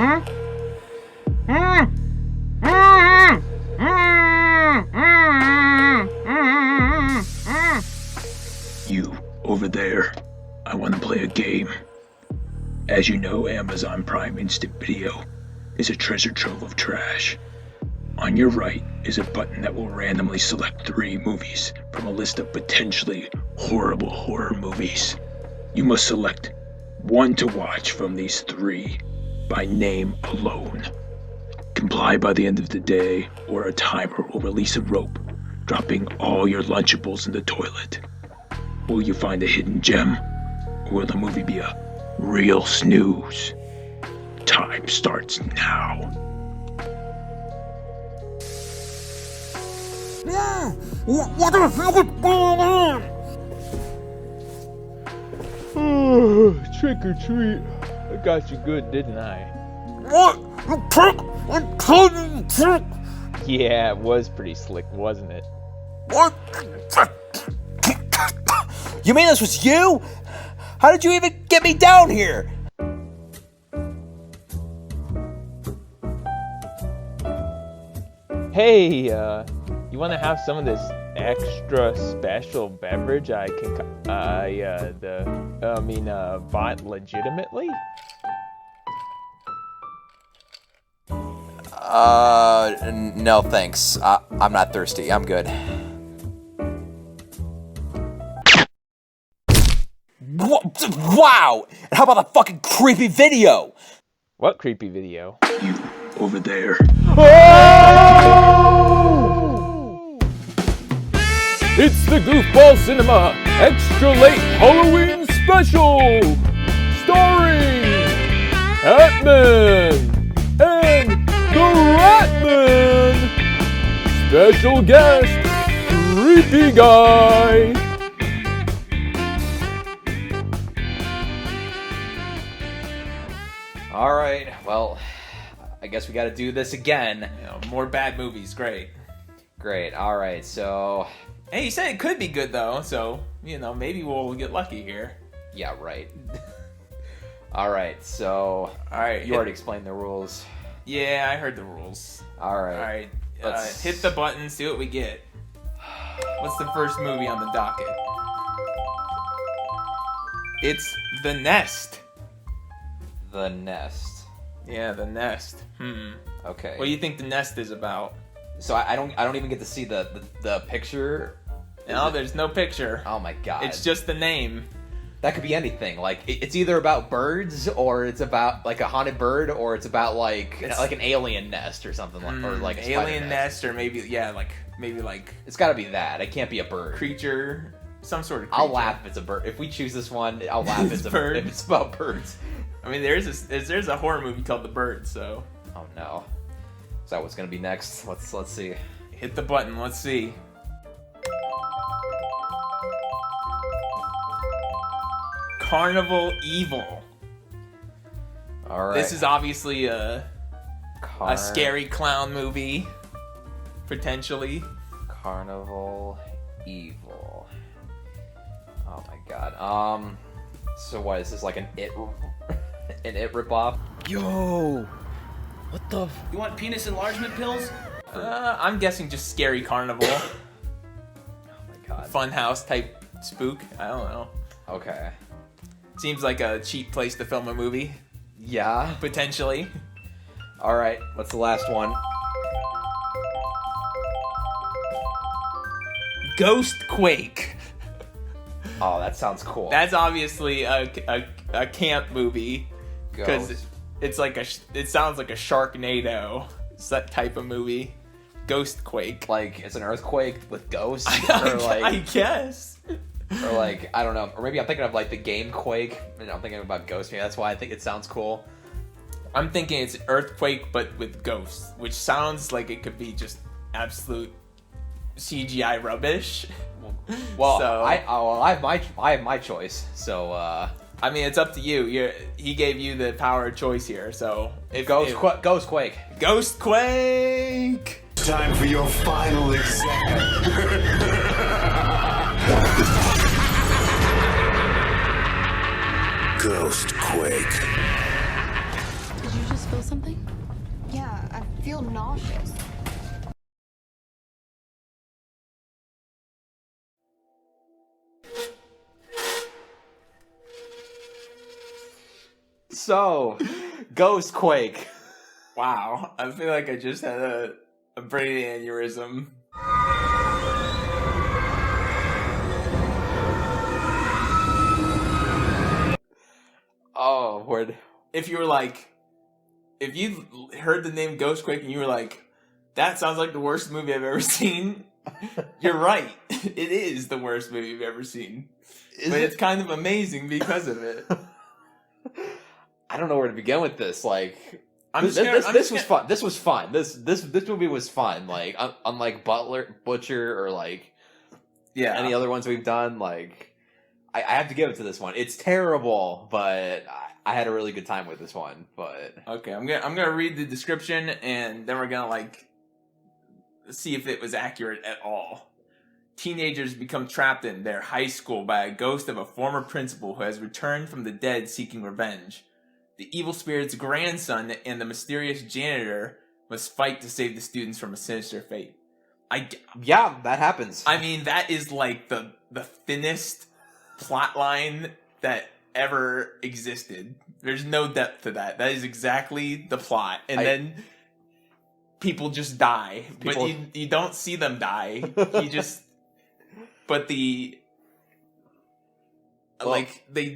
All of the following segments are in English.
You, over there, I want to play a game. As you know, Amazon Prime Instant Video is a treasure trove of trash. On your right is a button that will randomly select 3 movies from a list of potentially horrible horror movies. You must select one to watch from these 3 by name alone. Comply by the end of the day, or a timer will release a rope, dropping all your Lunchables in the toilet. Will you find a hidden gem, or will the movie be a real snooze? Time starts now. What the hell is going on? Trick or treat. I got you good, didn't I? What? You prick! I'm telling you, prick! Yeah, it was pretty slick, wasn't it? What? You mean this was you? How did you even get me down here? Hey, you want to have some of this extra special beverage I bought legitimately? No thanks. I'm not thirsty. I'm good. Wow! And how about the fucking creepy video? What creepy video? You, over there. Oh! It's the Goofball Cinema Extra Late Halloween Special! Starring Hatman and the Ratman! Special guest, Creepy Guy! Alright, well, I guess we gotta do this again. You know, more bad movies, great. Great, alright, so... Hey, you said it could be good though, so, you know, maybe we'll get lucky here. Yeah, right. Alright, so... Alright. You already explained the rules. Yeah, I heard the rules. Alright. Alright, hit the button, see what we get. What's the first movie on the docket? It's The Nest. The Nest. Yeah, The Nest. Okay. What do you think The Nest is about? So I don't even get to see the picture. No, there's no picture. Oh my god. It's just the name. That could be anything. Like it's either about birds, or it's about like a haunted bird, or it's about like an alien nest or something, or like a alien nest, or maybe it's got to be that. It can't be a bird. Creature, some sort of creature. I'll laugh if it's a bird. If we choose this one, I'll laugh if it's about birds. I mean, there's a horror movie called The Bird, so. Oh no. Is that what's gonna be next? Let's see. Hit the button. Let's see. Carnival Evil. All right. This is obviously a scary clown movie, potentially. Carnival Evil. Oh my god. So what is this, like an It ripoff? Yo, what the? You want penis enlargement pills? I'm guessing just Scary Carnival. Oh my god. Funhouse type spook. I don't know. Okay. Seems like a cheap place to film a movie. Yeah. Potentially. All right. What's the last one? Ghostquake. Oh, that sounds cool. That's obviously a camp movie because it's like it sounds like a Sharknado type of movie. Ghostquake. Like it's an earthquake with ghosts, I guess. Or like I don't know, or maybe I'm thinking of like the game Quake, and I'm thinking about ghosts. Maybe that's why I think it sounds cool. I'm thinking it's Earthquake but with ghosts, which sounds like it could be just absolute CGI rubbish. Well, so, I have my choice. So I mean, it's up to you. He gave you the power of choice here. So Ghostquake. Ghostquake. Time for your final exam. Ghostquake. Did you just feel something? cautious. So, Ghostquake. Wow, I feel like I just had a brain aneurysm. Oh, word. If you heard the name Ghostquake and you were like, that sounds like the worst movie I've ever seen, you're right. It is the worst movie you've ever seen. But it's kind of amazing because of it. I don't know where to begin with this. Like, This was fun. This was fun. This movie was fun. Like, unlike Butcher, or like any other ones we've done. Like, I have to give it to this one. It's terrible, but I had a really good time with this one. But okay, I'm gonna read the description, and then we're gonna like see if it was accurate at all. Teenagers become trapped in their high school by a ghost of a former principal who has returned from the dead seeking revenge. The evil spirit's grandson and the mysterious janitor must fight to save the students from a sinister fate. Yeah, that happens. I mean, that is like the thinnest plot line that ever existed. There's no depth to that. That is exactly the plot. And then people just die. But you don't see them die. You just... But they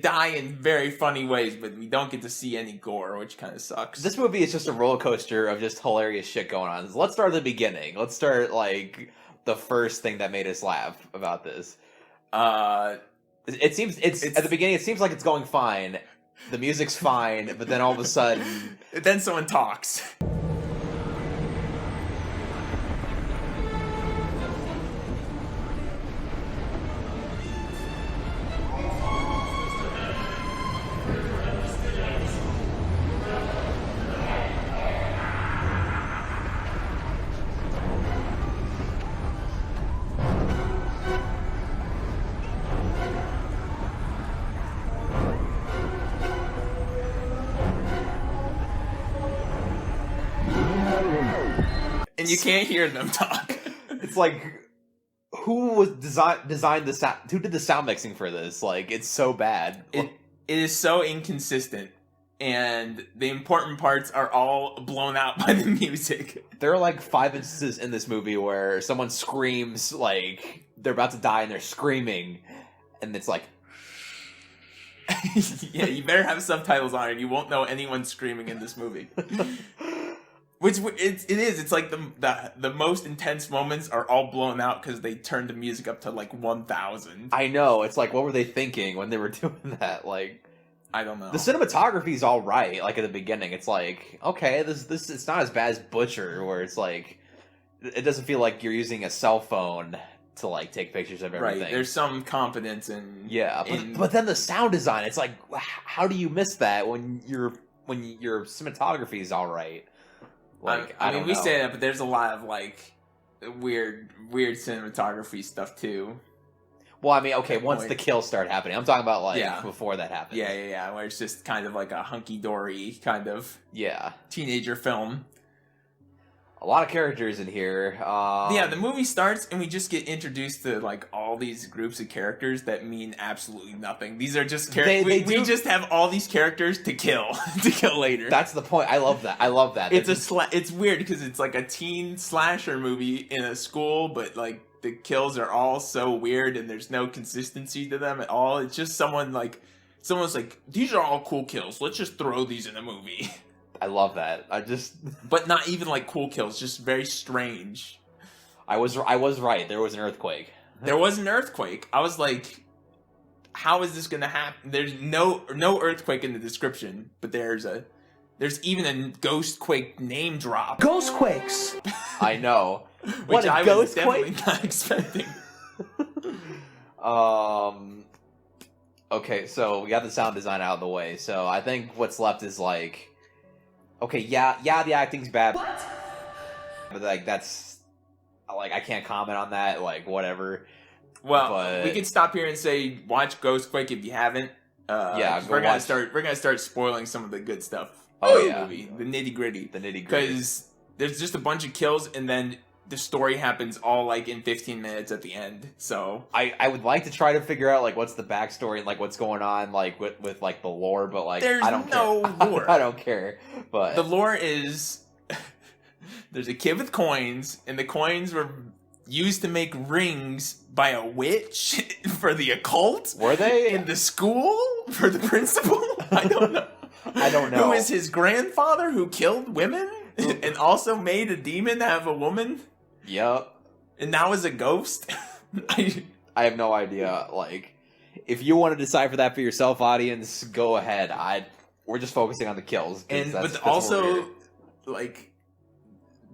die in very funny ways, but we don't get to see any gore, which kind of sucks. This movie is just a roller coaster of just hilarious shit going on. Let's start at the beginning. Let's start, like, the first thing that made us laugh about this. At the beginning, it seems like it's going fine. The music's fine, but then all of a sudden... Then someone talks. And you can't hear them talk. It's like, who was designed the sound? Who did the sound mixing for this? Like, it's so bad. It is so inconsistent, and the important parts are all blown out by the music. There are like 5 instances in this movie where someone screams like they're about to die and they're screaming, and it's like, yeah, you better have subtitles on it. You won't know anyone's screaming in this movie. Which it is. It's like the most intense moments are all blown out because they turned the music up to like 1,000. I know. It's like, what were they thinking when they were doing that? Like, I don't know. The cinematography is all right. Like at the beginning, it's like, okay, this it's not as bad as Butcher, where it's like, it doesn't feel like you're using a cell phone to like take pictures of everything. Right. There's some confidence in but then the sound design. It's like, how do you miss that when your cinematography is all right? Like, I mean, we say that, but there's a lot of like weird cinematography stuff too. Well, I mean, okay, once the kills start happening, I'm talking about like before that happens. Yeah, where it's just kind of like a hunky dory kind of teenager film. A lot of characters in here. The movie starts and we just get introduced to like all these groups of characters that mean absolutely nothing. These are just characters. We just have all these characters to kill later. That's the point. I love that. It's weird because it's like a teen slasher movie in a school, but like the kills are all so weird and there's no consistency to them at all. It's just someone's like, these are all cool kills. Let's just throw these in a movie. I love that. But not even like cool kills, just very strange. I was right. There was an earthquake. There was an earthquake. I was like, how is this gonna happen? There's no earthquake in the description, but there's even a Ghostquake name drop. Ghostquakes. I know. Which I was definitely not expecting. Okay, so we got the sound design out of the way. So I think what's left is like, okay, yeah, the acting's bad. What? But like that's like I can't comment on that. Like whatever. Well, we can stop here and say watch Ghostquake if you haven't. We're gonna start spoiling some of the good stuff. Oh in the movie, the nitty gritty. Because there's just a bunch of kills, and then the story happens all like in 15 minutes at the end. So I would like to try to figure out like what's the backstory and like what's going on like with like the lore, but like there's I don't no care. lore. I don't care. But The lore is there's a kid with coins, and the coins were used to make rings by a witch for the occult. were they? In the school for the principal? I don't know. I don't know. Who is his grandfather who killed women and also made a demon have a woman Yep. and now is a ghost? I have no idea. Like, if you want to decipher that for yourself, audience, go ahead. We're just focusing on the kills. And that's but what also we're here. like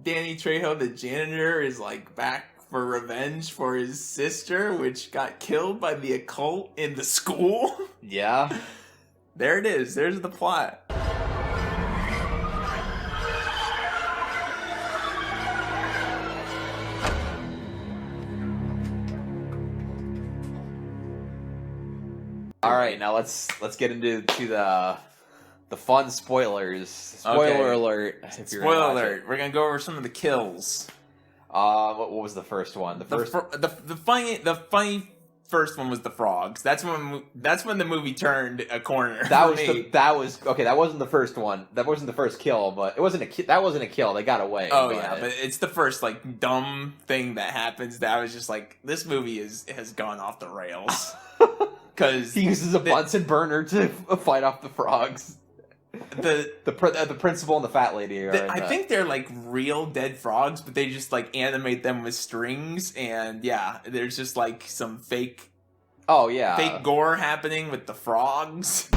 Danny Trejo, the janitor, is like back for revenge for his sister, which got killed by the occult in the school. Yeah. There it is. There's the plot. All right, now let's get into the fun spoilers. Spoiler Okay. alert! If you're Spoiler gonna watch alert. We're gonna go over some of the kills. it. What was the first one? The funny first one was the frogs. That's when the movie turned a corner. That for was me. that was okay. That wasn't the first one. That wasn't the first kill, but it wasn't that wasn't a kill. They got away. Oh yeah, but it's the first like dumb thing that happens that I was just like, this movie has gone off the rails. Because he uses a Bunsen burner to fight off the frogs. The principal and the fat lady are. I think they're like real dead frogs, but they just like animate them with strings, and yeah, there's just like some fake Oh yeah, fake gore happening with the frogs.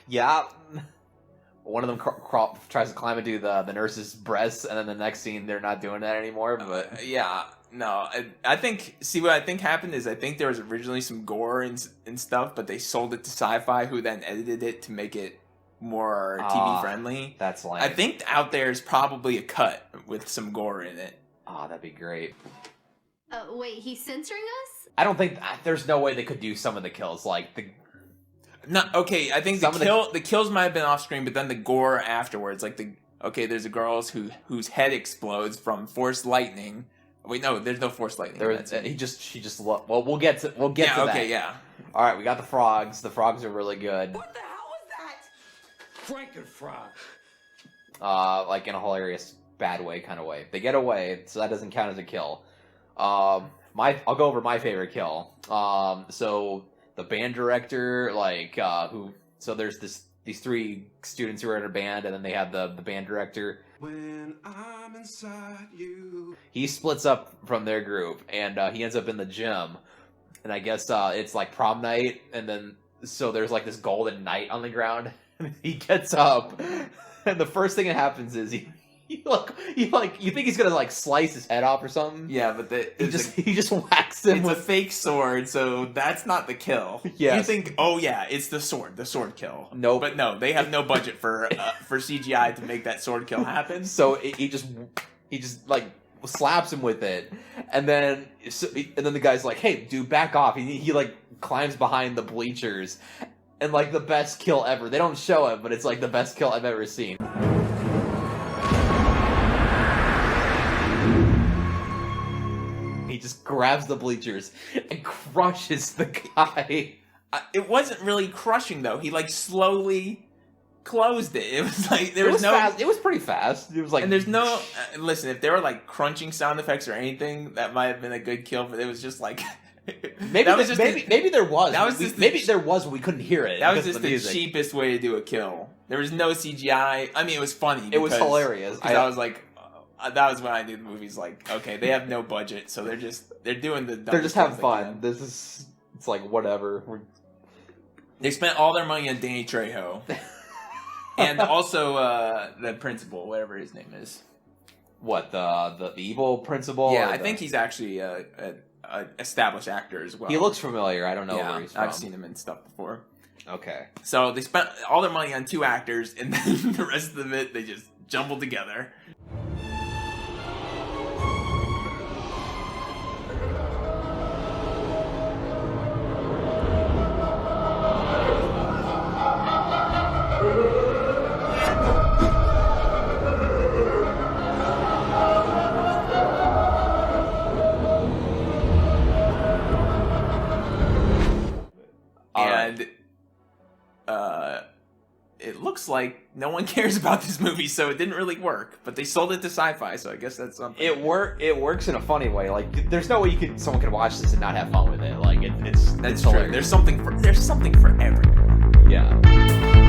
Yeah. One of them tries to climb into the nurse's breast, and then the next scene they're not doing that anymore. But Yeah, no, I think. See, what I think happened is I think there was originally some gore and stuff, but they sold it to Sci-Fi, who then edited it to make it more TV friendly. That's lame. I think out there is probably a cut with some gore in it. Oh, that'd be great. Wait, he's censoring us? I don't think there's no way they could do some of the kills like the. No, okay. I think the kills might have been off screen, but then the gore afterwards, like there's a girl whose head explodes from force lightning. Wait, no, there's no force lightning. Well, we'll get to that. Okay, yeah. All right, we got the frogs. The frogs are really good. What the hell was that? Frankenfrog. Like in a hilarious bad way kind of way. They get away, so that doesn't count as a kill. I'll go over my favorite kill. So the band director, so there's these three students who are in a band, and then they have the band director. When I'm inside you. He splits up from their group, and he ends up in the gym. And I guess it's like prom night, and then so there's like this golden knight on the ground. He gets up, and the first thing that happens is you think he's gonna like slice his head off or something. Yeah, but he just whacks him it's with a fake sword, so that's not the kill. Yes. You think, oh yeah, it's the sword kill. Nope. But no, they have no budget for CGI to make that sword kill happen. So he just like slaps him with it, and then the guy's like, "Hey, dude, back off!" He like climbs behind the bleachers, and like the best kill ever. They don't show it, but it's like the best kill I've ever seen. He just grabs the bleachers and crushes the guy. It wasn't really crushing though. He like slowly closed it. It was like It was pretty fast. It was like, and there's no listen. If there were like crunching sound effects or anything, that might have been a good kill. But it was just like maybe there was. That was just maybe there was. But we couldn't hear it. That was just the the cheapest way to do a kill. There was no CGI. I mean, it was funny. It was hilarious. I was like, that was when I knew the movie's like, okay, they have no budget, so they're doing the. They're just having fun. It's like whatever. They spent all their money on Danny Trejo, and also the principal, whatever his name is. What the evil principal? Yeah, I think he's actually a established actor as well. He looks familiar. I don't know where he's from. I've seen him in stuff before. Okay. So they spent all their money on 2 actors, and then the rest of it they just jumbled together. And it looks like no one cares about this movie, so it didn't really work. But they sold it to Sci-Fi, so I guess that's something. It works in a funny way. Like, there's no way someone could watch this and not have fun with it. Like, it's That's true. There's something for everyone. Yeah.